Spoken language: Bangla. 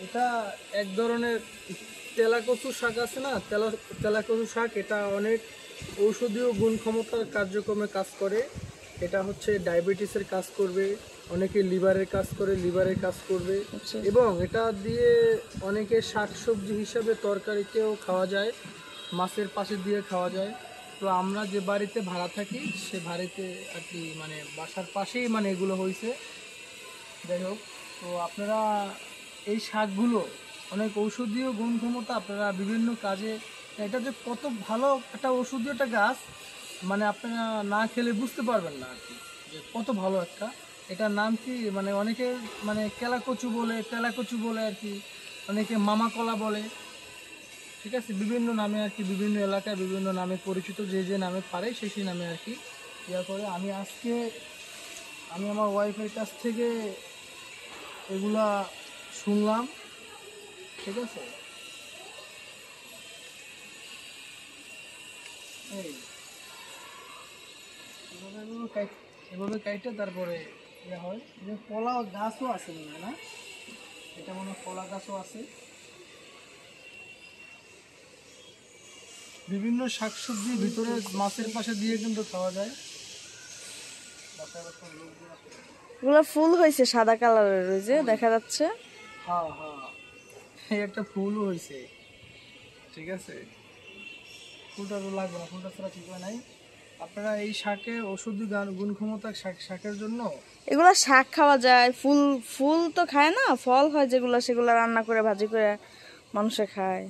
এটা এক ধরনের তেলাকচু শাক আছে না, তেলাকচু শাক। এটা অনেক ঔষধীয় গুণ ক্ষমতার কার্যক্রমে কাজ করে। এটা হচ্ছে ডায়াবেটিসের কাজ করবে, অনেকে লিভারের কাজ করে, লিভারের কাজ করবে। এবং এটা দিয়ে অনেকে শাকসবজি হিসাবে তরকারিতেও খাওয়া যায়, মাছের পাশে দিয়ে খাওয়া যায়। তো আমরা যে বাড়িতে ভাড়া থাকি সে বাড়িতে আর কি মানে বাসার পাশেই মানে এগুলো হয়েছে। যাই হোক, তো আপনারা এই শাকগুলো অনেক ঔষধীয় গুণ ক্ষমতা, আপনারা বিভিন্ন কাজে, এটা যে কত ভালো একটা ঔষধীয় একটা গাছ, মানে আপনারা না খেলে বুঝতে পারবেন না আর কি যে কত ভালো একটা। এটার নাম কি মানে অনেকে মানে কেলাকচু বলে, তেলাকচু বলে আর কি, অনেকে মামা কলা বলে, ঠিক আছে, বিভিন্ন নামে আর কি, বিভিন্ন এলাকায় বিভিন্ন নামে পরিচিত, যে যে নামে পারে সেই সেই নামে আর কি ইয়া করে। আমি আজকে আমার ওয়াইফের কাছ থেকে এগুলা শুনলাম, ঠিক আছে। এই এভাবে কাইটে তারপরে ইয়ে হয়। যে কলা গাছও আছে মনে হয় না, এটা মনে হয় কলা গাছও আছে। বিভিন্ন শাকসবজির ভিতরে মাছের পাশে দিয়ে কিন্তু খাওয়া যায়। এগুলো ফুল হয়েছে সাদা কালারের, ওই যে দেখা যাচ্ছে। হ্যাঁ হ্যাঁ, এই একটা ফুলও হয়েছে, ঠিক আছে। ফুলটা তো লাগবে না, ফুলটা ছাড়া ঠিক হয় নাই। আপনারা এই শাকে ওষুধি গুণ ক্ষমতা শাকের জন্য এগুলা শাক খাওয়া যায়, ফুল ফুল তো খায় না, ফল হয় যেগুলা সেগুলা রান্না করে ভাজি করে মানুষে খায়।